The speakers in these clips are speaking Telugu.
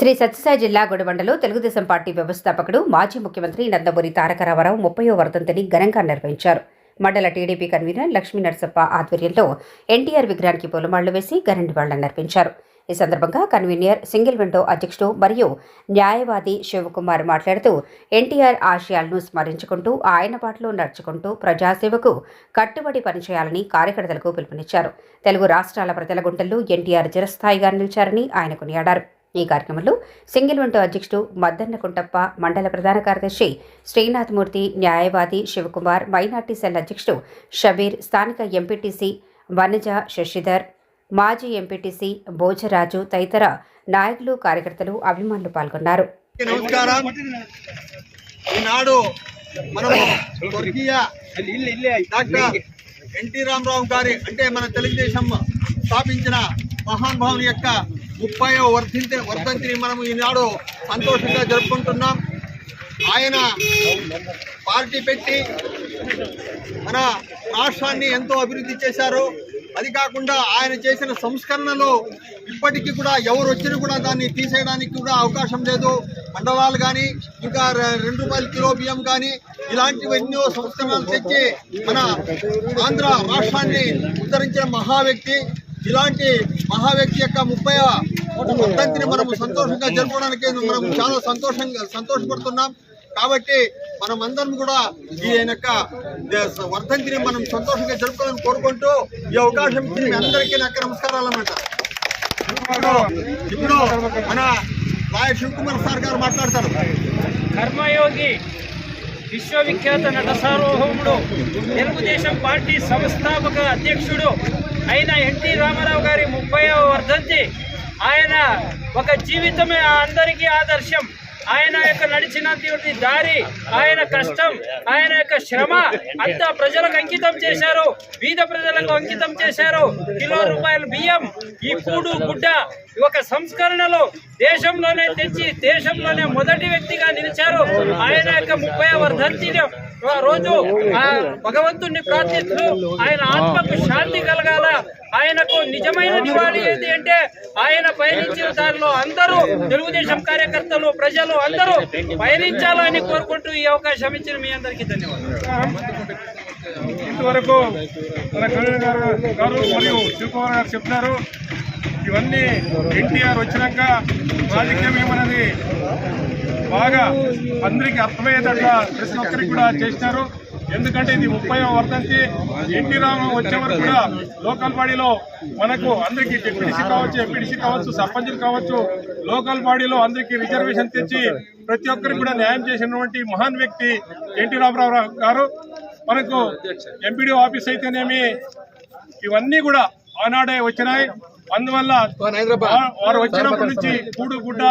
శ్రీ సత్యసాయి జిల్లా గుడిబండలో తెలుగుదేశం పార్టీ వ్యవస్థాపకుడు మాజీ ముఖ్యమంత్రి నందమూరి తారక రామారావు 30వ వర్ధంతిని ఘనంగా నిర్వహించారు. మండల టీడీపీ కన్వీనర్ లక్ష్మీ నరసప్ప ఆధ్వర్యంలో ఎన్టీఆర్ విగ్రహానికి పూలమాళ్లు వేసి ఘన నివాళులర్పించారు. ఈ సందర్భంగా కన్వీనర్ సింగిల్ విండో అధ్యక్షుడు మరియు న్యాయవాది శివకుమార్ మాట్లాడుతూ ఎన్టీఆర్ ఆశయాలను స్మరించుకుంటూ ఆయన బాటలో నడుచుకుంటూ ప్రజాసేవకు కట్టుబడి పనిచేయాలని కార్యకర్తలకు పిలుపునిచ్చారు. తెలుగు రాష్ట్రాల ప్రజల గుంటల్లో ఎన్టీఆర్ చిరస్థాయిగా నిలిచారని ఆయన కొనియాడారు. ఈ కార్యక్రమంలో సింగిల్ విండో అధ్యక్షుడు మద్దన్న కుంటప్ప, మండల ప్రధాన కార్యదర్శి శ్రీనాథమూర్తి, న్యాయవాది శివకుమార్, మైనార్టీ సెల్ అధ్యక్షుడు షబీర్, స్థానిక ఎంపీటీసీ వనజ శశిధర్, మాజీ ఎంపీటీసీ భోజరాజు తదితర నాయకులు, కార్యకర్తలు, అభిమానులు పాల్గొన్నారు. నమస్కారం. ఈనాడు మనము డాక్టర్ ఎన్టీ రామారావు గారి అంటే మన తెలుగుదేశం స్థాపించిన మహానుభావుని యొక్క 30వ వర్ధంతిని మనం ఈనాడు సంతోషంగా జరుపుకుంటున్నాం. ఆయన పార్టీ పెట్టి మన రాష్ట్రాన్ని ఎంతో అభివృద్ధి చేశారు. అది కాకుండా ఆయన చేసిన సంస్కరణలు ఇప్పటికీ కూడా ఎవరు వచ్చినా కూడా దాన్ని తీసేయడానికి కూడా అవకాశం లేదు. మండలాలు కానీ ఇంకా 2 రూపాయల కిలో బియ్యం కానీ ఇలాంటివి ఎన్నో సంస్కరణలు తెచ్చి మన ఆంధ్ర రాష్ట్రాన్ని ఉద్ధరించిన మహావ్యక్తి. ఇలాంటి మహావ్యక్తి యొక్క 30వ వర్ధంతిని మనము సంతోషంగా జరుపుకోవడానికి మనం చాలా సంతోషపడుతున్నాం. కాబట్టి మనమందరం కూడా ఈ యొక్క వర్ధంతిని మనం సంతోషంగా జరుపుకోవాలని కోరుకుంటూ ఈ అవకాశం మీ అందరికీ నాకు నమస్కారాలు అన్నమాట. ఇప్పుడు మన రాయ శివకుమార్ సార్ గారు మాట్లాడతారు. కర్మయోగి, విశ్వవిఖ్యాత నట సార్వభౌముడు, తెలుగుదేశం పార్టీ సంస్థాపక అధ్యక్షుడు అయిన ఎన్టీ రామారావు గారి 30వ వర్ధంతి. ఆయన ఒక జీవితమే అందరికీ ఆదర్శం. ఆయన యొక్క నడిచినటువంటి దారి, ఆయన కష్టం, ఆయన యొక్క శ్రమ అంతా ప్రజలకు అంకితం చేశారు. బీద ప్రజలకు అంకితం చేశారు. కిలో రూపాయల బియ్యం, ఈ కూడు గుడ్డ ఒక సంస్కరణలో దేశంలోనే తెచ్చి దేశంలోనే మొదటి వ్యక్తిగా నిలిచారు. ఆయన యొక్క 30వ వర్ధంతి రోజు భగవంతుణ్ణి ప్రార్థిస్తూ ఆయన ఆత్మకు శాంతి కలగాల. ఆయనకు నిజమైన నివాళి ఏంటి అంటే ఆయన పయనించిన దారిలో అందరూ తెలుగుదేశం కార్యకర్తలు, ప్రజలు అందరూ పయనించాలని కోరుకుంటూ ఈ అవకాశం ఇచ్చిన మీ అందరికీ ధన్యవాదాలు. ఇంతవరకు మన కన్వీనర్ గారు మరియు శివకుమార్ గారు చెప్తున్నారు. ఇవన్నీ ఎన్టీఆర్ వచ్చినాక రాజకీయం ఏమన్నది బాగా అందరికీ అర్థమయ్యేటట్ల ప్రతి ఒక్కరికి కూడా చేసినారు. ఎందుకంటే ఇది 30వ వర్ధంతి. ఎన్టీ రామారావు వచ్చే వరకు కూడా లోకల్ బాడీలో మనకు అందరికీ డిప్యూటీసీ కావచ్చు, ఎంపీటీసీ కావచ్చు, సర్పంచులు కావచ్చు, లోకల్ బాడీలో అందరికీ రిజర్వేషన్ తెచ్చి ప్రతి ఒక్కరికి కూడా న్యాయం చేసినటువంటి మహాన్ వ్యక్తి ఎన్టీ రామారావు గారు. మనకు ఎంపీడీ ఆఫీస్ అయితేనేమి ఇవన్నీ కూడా ఆనాడే వచ్చినాయి. అందువల్ల వారు వచ్చినప్పటి నుంచి కూడు గుడ్డ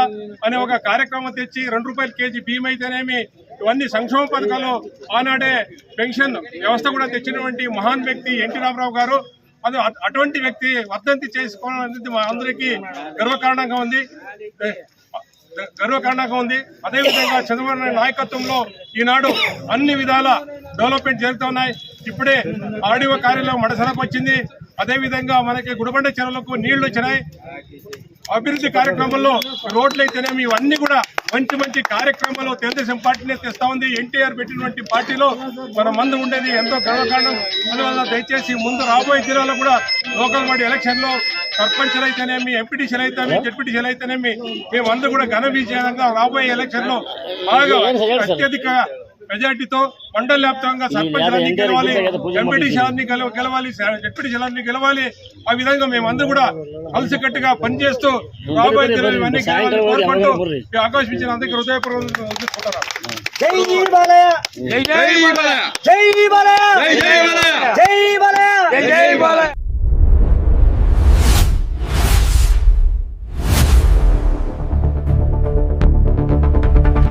అనే ఒక కార్యక్రమం తెచ్చి 2 రూపాయల కేజీ బియ్యం అయితేనేమి ఇవన్నీ సంక్షేమ పథకాలు ఆనాడే పెన్షన్ వ్యవస్థ కూడా తెచ్చినటువంటి మహాన్ వ్యక్తి ఎన్టీ రామారావు గారు. అది అటువంటి వ్యక్తి వర్ధంతి చేసుకోవడం అనేది మా అందరికీ గర్వకారణంగా ఉంది. అదేవిధంగా చంద్రబాబు నాయుడు నాయకత్వంలో ఈనాడు అన్ని విధాల డెవలప్మెంట్ జరుగుతున్నాయి. ఇప్పుడే ఆర్డీఓ కార్యాలయం మడసలకు వచ్చింది. అదేవిధంగా మనకి గుడిబండ చెరువులకు నీళ్లు వచ్చినాయి. అభివృద్ధి కార్యక్రమంలో రోడ్లు అయితేనేమి ఇవన్నీ కూడా మంచి కార్యక్రమాలు తెలుగుదేశం పార్టీనే తెస్తా ఉంది. ఎన్టీఆర్ పెట్టినటువంటి పార్టీలో మన మందు ఉండేది ఎంతో గర్వకారణం. అందువల్ల దయచేసి ముందు రాబోయే దినాల్లో కూడా లోకల్ బాడీ ఎలక్షన్లో సర్పంచ్లు అయితేనేమి, ఎంపీటీసీలు అయితేనేమి, జెడ్పీటీసీలు అయితేనేమి మేమందరూ కూడా ఘన విజయంగా రాబోయే ఎలక్షన్లో బాగా అత్యధిక మెజార్టీతో మండల వ్యాప్తంగా సర్పంచ్లన్నీ గెలవాలి, ఎంపీటీసీలన్నీ గెలవాలి, జెడ్పీటీసీలన్నీ గెలవాలి. ఆ విధంగా మేమందరూ కూడా కలిసికట్టుగా పనిచేస్తూ రాబోయే దినాలు ఇవన్నీ గెలవాలని కోరుకుంటూ అవకాశం ఇచ్చిన అందరికీ హృదయపూర్వకంగా